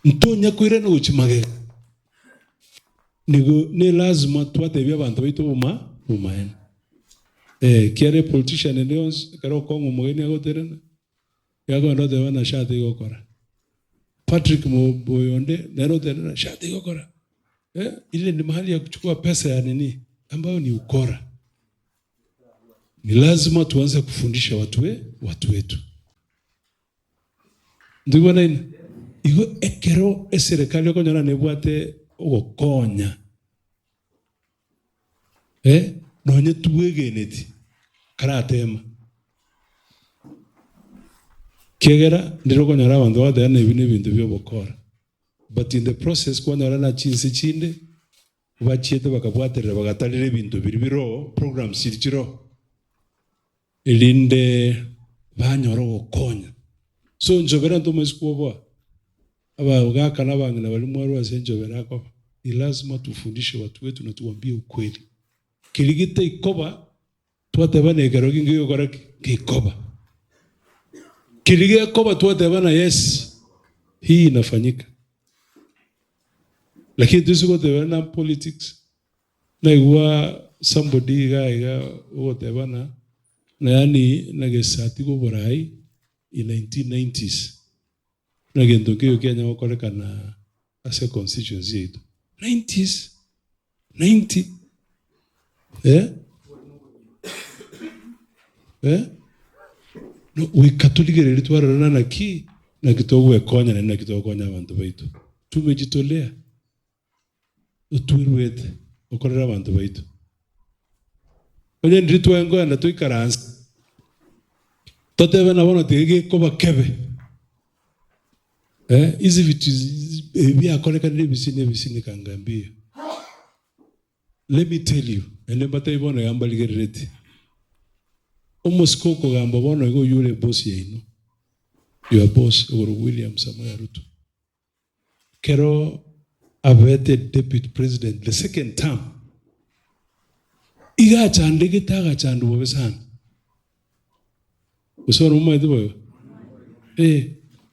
Ntonya kwire no uchimage. Ni lazima tuwatebia bantu baitu umaen. Kiere politician ndio karo kongo mugeni agoterena. Yago ndo de bana shati gokora. Patrick Moboyonde nero terena shati gokora. Ile ni mahali ya kuchukua pesa ya nini ambayo ni ukora. Ni lazima tuanze kufundisha watu wetu. Ndio nini? Igo ekero serikali yako nyona nebwate ogokonya. Nonye tuwegeneti karatema. Kegera ndiro konyora abantu bade na ibintu byo bokora. But in the process kwa na chinse chinde bachiete bakabwaterera bagatalire ibintu biribiro program sirikiro elinde banyoro gokonya. So njobera ntomesikuoba aba ugakana bangina bali mwari wa senjobera ko ni lazima tufundishe watu wetu na tuambie ukweli. Kiligite ikoba twatebana egero kingiyo kora kikoba. Kilige ikoba twatebana yes hii inafanyika. Lakini tusigo tebana politics na igwa somebody ga whatever na yani nagesati go borai in 1990s nagendo kiyo Kenya wakolekana as a constituency yetu 90 no we Catholic retwarana na ki na kitogo ekonya na kitogo konya abantu baitu tumejitolea utuirwete okorera abantu baitu onye ndritwa ngo na tuikaransa totebe na bono tege ko bakebe izi vitu bia koleka nebisine kangambia. Let me tell you ene batai bono yamba ligerete omusko ko gamba bono go yule boss yaino your boss William Samoei Ruto kero avete deputy president the second term iga chande gitaga chandu bobesana usoro mumaidu boyo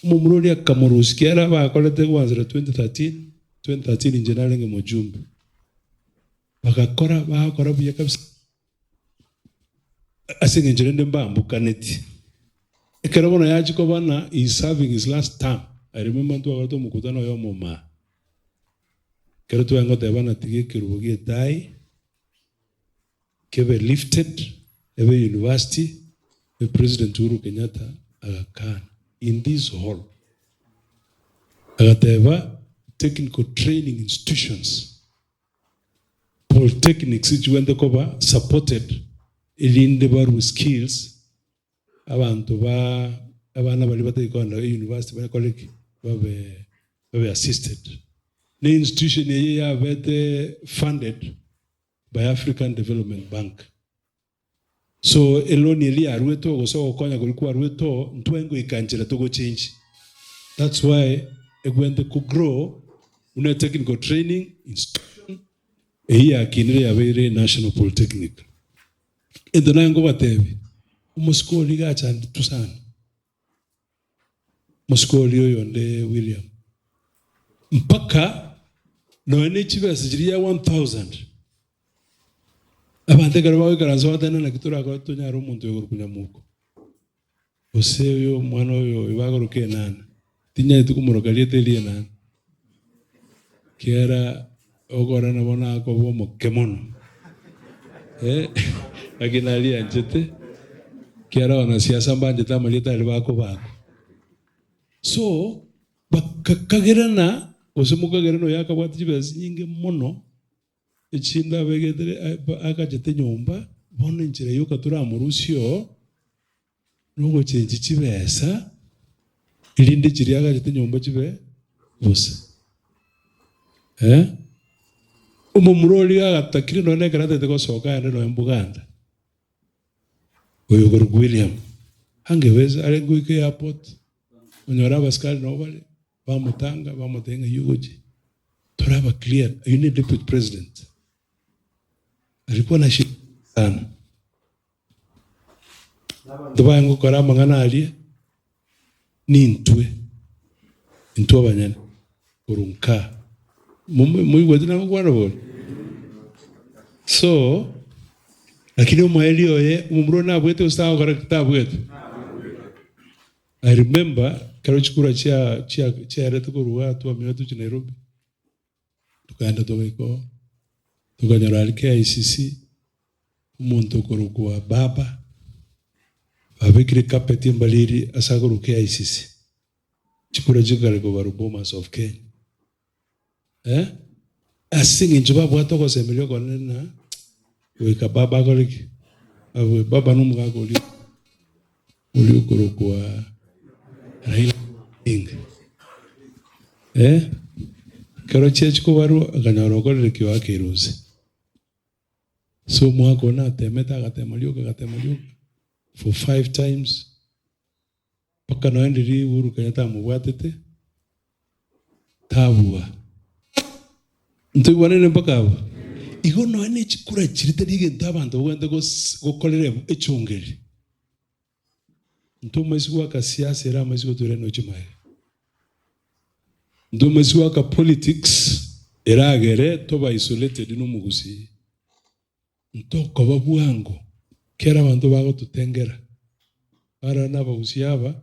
mumurori akamurusi kiara bakolete kwanzira 2013 injenalenge mujumbe bakakora buya kabisa asinge njende mbambuka neti ekero bono yaji ko bana is serving his last term. I remember tu abato mukutano yo moma kero tu ngo tebana tige kirubugie dai kebe lifted ebe university the President Uhuru Kenyatta agakan in this hall agateva technical training institutions polytechnics which went cover supported ilinde baru skills abantu abana bali batayikona university ba college babe assisted the institution ya bete funded by African Development Bank. So eloni eli arweto goso konya kulikuwa arweto ntwengo ikanjira to go change. That's why egwende ku grow una technical training institution ya kinire ya very national polytechnic. Endona ngo batebi umuskoli gacha tusana. Muskoli yonde William. Mpaka no ene chibese jiria 1000. Abante garbawe karanzo watana na kitura kwa tunyaro muntu yo Nyamoko. Ose yo mwana yo ibagaruke nana. Tinya tukumurokalie telie nana. Kiera ogora na bona ko bomo kemono. Akinalia njete. Kiera wana siasa mbanje tamalita alibako bako. So bakagerana osemukagerano yakabwati chibese nyinge mono. Echinda begedere akajete nyumba bono njira yuka turamurusyo nugo chenji chibesa ilinde chiri akajete nyumba chibe busa umumuroli agatakiri none karate ko soka ene no mbuganda oyo William hangeweza alenguike airport onyora baskali no bale bamutanga bamutenga yugoji turaba clear you need deputy president. Alikuwa na shida sana. Ndoba yangu kora mangana alie ni ntwe abanyana. kurunka muy wetina mwana bol so lakini umaelio umro na bwete ustawa karakta bwete. I remember karo chikura chia reto kuruwa tuwa miwatu chi Nairobi tukaenda toko tukanyora KICC umuntu kurukuwa baba babikiri kapeti mbaliri asakuru KICC chikura chikare ko Bomas of Kenya asingi njuba bwato ko semelio konena weka baba koliki awe baba numuga koli uli kurukuwa Raila King karo church ko waru akanyoro ko lekiwa kiruzi so mwako na temeta akatemalio for 5 times paka noendiri Uhuru Kenyatta mubwatete tabua ntugwanene paka aba igo noene chikura chirite dige ntabantu bwende go kolere echongeri ntuma isiwa ka siasa era maziko tureno chimaye ntuma isiwa ka politics era agere toba isolated no mugusi ntoko babuango kera abantu bago tutengera ara nabagusiaba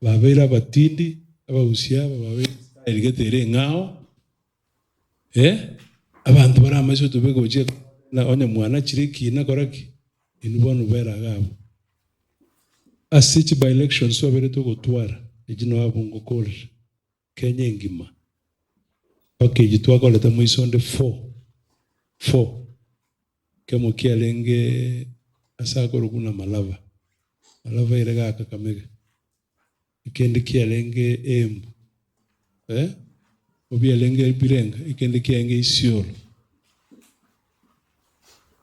babeira batindi abagusiaba babeira erigetere ngao abantu bara amaso tubego je na onye mwana chiriki na koraki inubonu bera gabo asichi by election so bere to gotwara ejino abungo kol Kenya ngima package twako leta muisonde 4 kemo kialenge asakoro kuna malava irega Kakamega ikende kialenge Embu obi alenge Birenga ikende kialenge Isiolo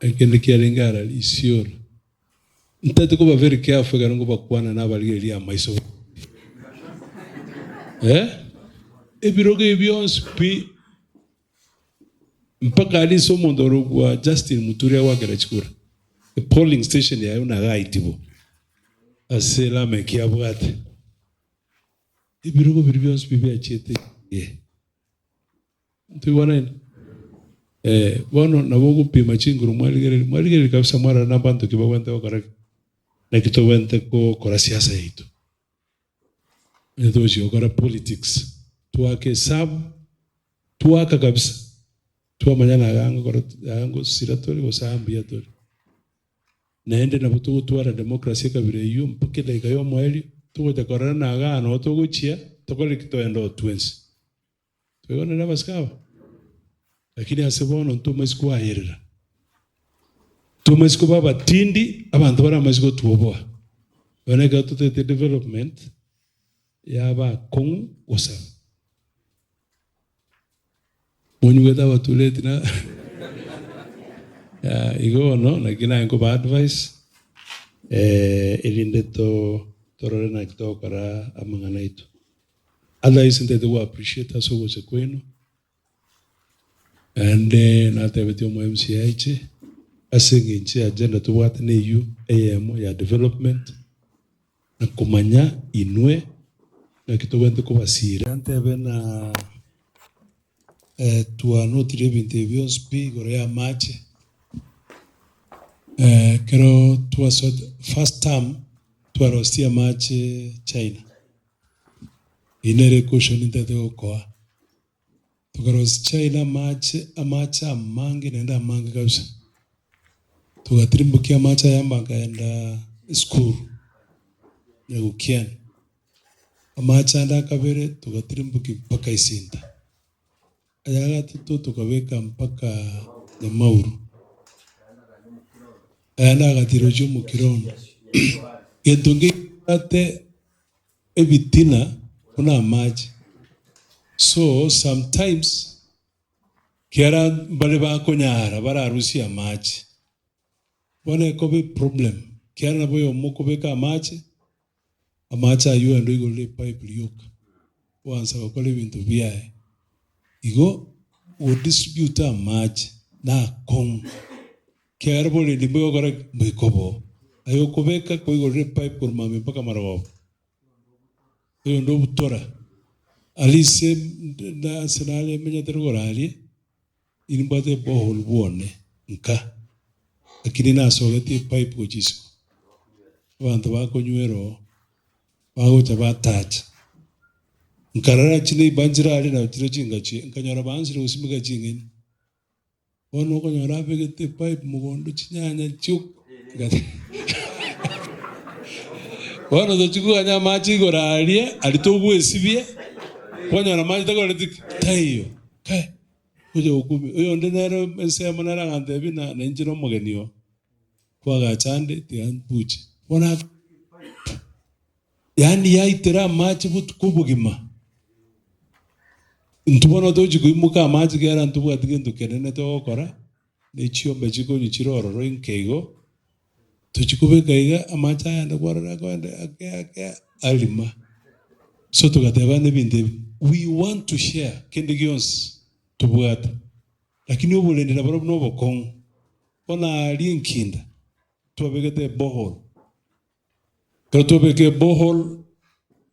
ikende kialenge ara Isiolo ntete ko ba very careful garango bakwana nabaligeri ya maiso ebiroge byonspi mpaka aliso mondoro kwa Justin Muturia wakera chikura the polling station ya una gaitibo asela mekia bwate ibirugo biryons bibya chete ntiwana bono nabogo pima chinguru mwaligere kabisa mara na bantu kibawante okara na kitowente ko kora siasa yetu ndoji okara politics tuake sab tuaka kabisa tuwa manyana yango siratori wasambia tori naende na butugu tuwa demokrasia kabire yu mpakile ikayo mweli tuwa takorana na agano tuwa chia tokole kitoendo twins tuwa na baskawa lakini asebono ntuma isikuwa hirira tuma isikuwa batindi abantu bara amaziko tuoboa waneka tutete development yaba kong osa Monyueta watuleti na igo no nakina yango ba advice elinde to torore na kito kara amangana itu advice ndete wa appreciate aso go sekweno and na tebeti mo MCH asingi agenda to what ne you AM ya development na kumanya inwe na kito wente ko basira antebe na tua notire interviews pi gorea match kero tua first time tua rostia match China inere cushion intete kwa tukaros China match amacha mangi nenda mangi kabisa tukatrimbukia match yamba kaenda school ya ukian amacha nda kabere tukatrimbuki mpaka Isinta ayaga tuto tukaweka mpaka Nyamauru ayana gatirojo mukirono getonge ate ebitina kuna maji so sometimes kiara bale ba konyara bara arusi ya maji bone ko be problem kiara na boyo moko beka maji amacha ayo ndo igole pipe liyoka wansa ko kole bintu biae igo o distribute maji na kong kiarbole limbo gara mwikobo ayo kobeka ko igole pipe por mami mpaka marawo iyo ndo butora Alise na senale menyatero gorali inimbate bohol buone nka lakini nasogeti pipe gochisko abantu bakonywero bagocha batacha nkarara chine banjira ali na tiro chingachi nkanyora bansire usimika chingeni ono konyora begete pipe mugondo chinyanya chuk ono dochukanya machi goralia alitogwesibie konyora machi tagoreti tayo kai kuja ukumi uyo ndenero ensema narangante bina nenjiro mogenio kwa gachande tianpuche bona yani yaitera machi butukubugima ntubona doji kuimuka machi gera ntubwa tigendu kenene to kora nechio chiko nichiroro inkego tuchikubeka iga amacha yanda kwarara kwende ake alima so tugatebane binde we want to share kende gions tubwata lakini obulendera baro no bokong ona ali nkinda tubegete bohol pero tubeke bohol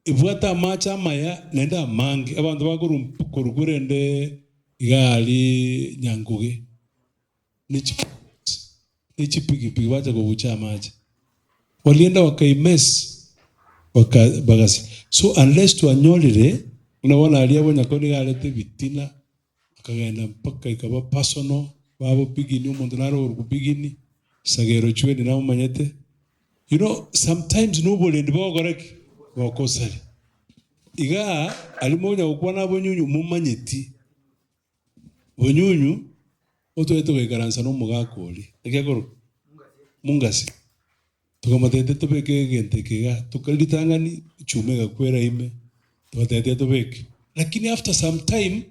ibwata macha maya nenda mangi abantu bagurum kurugurende igali nyanguge nichipigi bacha kubucha maji walienda wakaimes bagasi so unless tuanyolire unaona aliabo nyakoni galete bitina akagenda mpaka ikaba personal babo pigini umuntu naro urukupigini sagero chweni na umanyete you know sometimes nobody ndibo correct wakosali iga alimonya ukwana bonyunyu mumanyeti bonyunyu otoeto gekaransa no mugakoli ekegoro mungasi tukamatete tobeke gente kega tukalitangani chumega kwera ime tuatete tobeke lakini after some time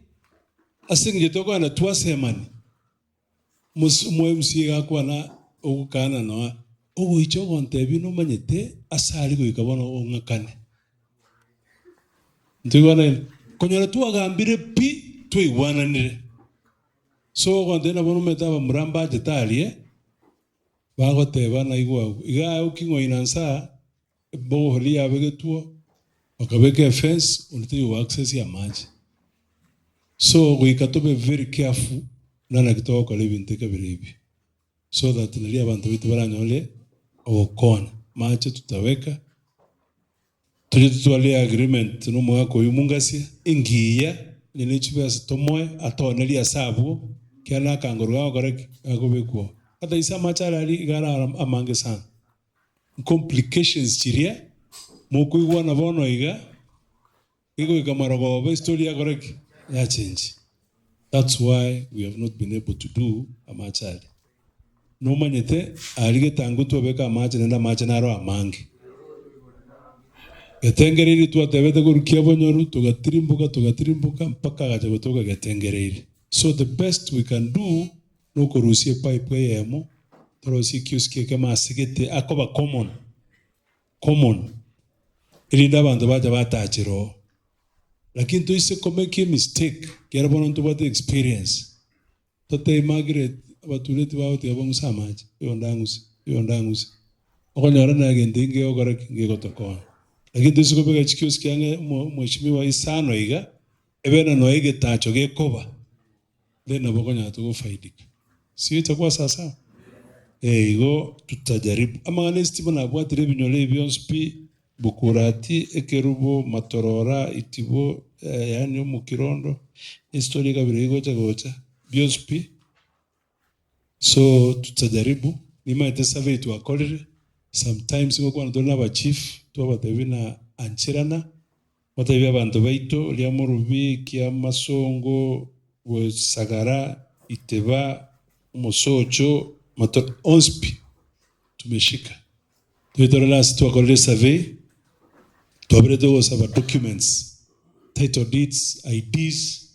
asinge toko na twasemani msiga kwana okukana no ogo icho gonte bino manyete asali go ikabona ongakane ndigona konyara tuagambire pi tuigwananire so gonte na bono metaba muramba jetalie bagoteba na igwa iga ukingo inansa bo holia begetuo akabeke fence unti access ya maji so we katobe very careful nana kitoko lebinte kabiribi so that nalia abantu bitu baranyole okona maji tutaweka tujitwale agreement no mwako yumungasi ingiya nilichibasa tomoe atonelia sabu kiana kangorwa korek akobekwo hata isa machara ali gara amange sana complications chiria moko igwana bono iga iko ikamarogo ba story ya korek ya change. That's why we have not been able to do a machari no manyete alige tangu tobeka machi nenda machi naro amange getengereri tuatebete kurukia bonyoru tugatirimbuka mpaka gacha gotoka getengereri. So the best we can do no korusie pipe yemo torosi kiuski kama asigete akoba common ilinda bantu baja batachiro lakini to ise komeke mistake kera bono to bate experience tote Margaret batuleti bawo te bongo samaji yondangusi okonyora na gente inge ogora kinge gotokona lakini to ise komeke kiuski ange mheshimiwa isano iga ebena no ige tacho gekoba then abokonya to faidika sio itakuwa sasa igo tutajaribu ama nesti na bwatire binyole byonspi bukurati ekerubo matorora itibo yani mukirondo historia kabiri gocha byonspi so tutajaribu nima itasurvey to akolere sometimes ngo kwa ndona ba chief to abatebina anchirana batabya abantu baito lya murubi kya masongo sagara iteba musocho mato onspi tumeshika tuitorola situa kole survey tuabredo saba documents title deeds IDs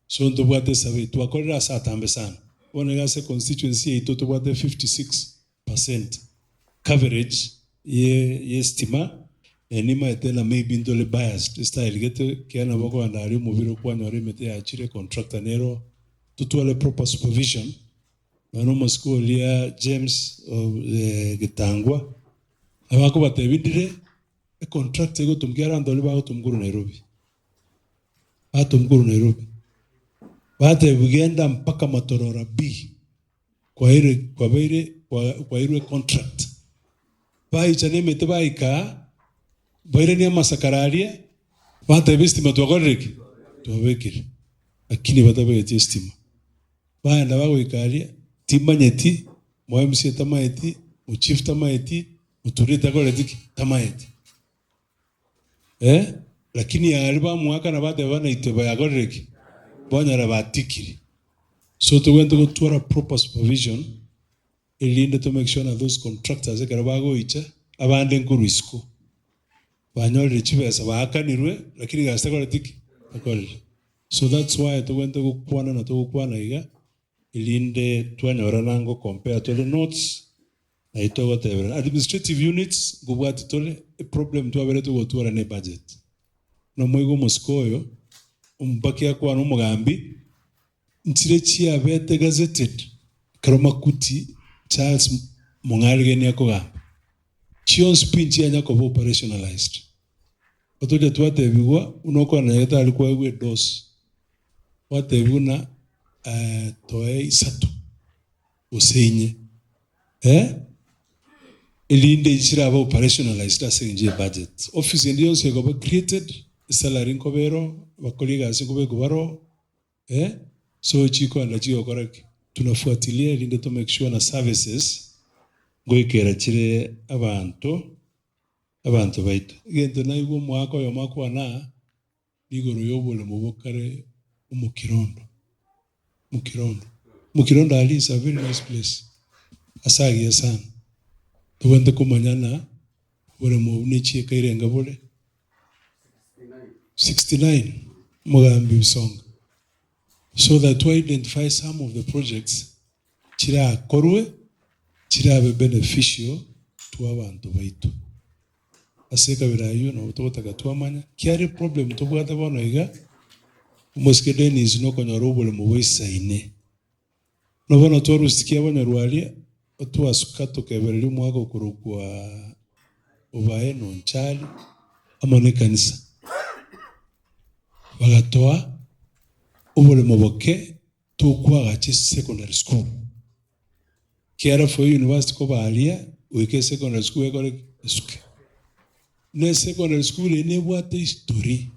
so ndo bwate survey tuakolela saa tambe sana onega se constituency ito to bwate 56% coverage ye estima enima etela maybe ndole biased style geto kiana bako andari mubiro kwa nyore mete achire contractor nero tutuale proper supervision manomo school ya James Gitangwa abako batebindire contract ego tumkiara ndole bago tumguru Nairobi Bato mkuru Nairobi. Bate bugenda mpaka Matorora B. Kwa ile contract. Bai chaneme te bai ka baire ni masakararia. Bate bestima tuwakoriki. Tuwawekiri. Lakini bata bete estima. Bai na bago ikaria. Timanyeti. Mwemsi tamayeti. Uchief tamayeti. Uturita koreti tamayeti. Lakini ya aliba mwaka na bate wana iteba ya koreki. Banya na batikiri. So to went to go to a proper supervision. Elinde to make sure that those contractors ekarabago icha abande nkurisku. Banyole chibesa baaka nirwe lakini gasta koreti akole. So that's why to went to go kwana na to kwana iga. Elinde tuanyora nango compare to the notes. Na ito whatever. Administrative units go what tole a problem to abere to go to a budget. No moigo moskoyo umbakia kwa no mugambi ntirechi abete gazetted karoma kuti Charles Mongarige ni akoga chion spinch ya nyako operationalized otoje tuate bigwa unoko na yeta alikuwa iwe dos wate buna toe isatu usenye ilinde ishira aba operationalized as in budget office ndio se go created salary nkobero bakoliga asikobe kubaro so chiko na chiko correct tunafuatilia ilinde to make sure na services goikera chire abantu baitu gento na igo mwako yo mwako na igoro yobole mubokare mukirondo ali is a very nice place asagi sana tuwende kumanyana bole mu nichi kairenga bole 69 mugambi bisonga. So that we identify some of the projects chira korwe chira be beneficial to abantu baitu. Aseka birayo no utotaka tuamanya kiari problem to bwata bono iga moskede is no konyorobo le muwesa ine. No bono toru sikia bono rwalia otu asukato kebereli mwako kurukwa obaeno nchali amone kanisa. Bagatoa ubole moboke tukwa gachi secondary school. Kiara for university ko balia weke secondary school ekore suke. Ne secondary school ene bwate history.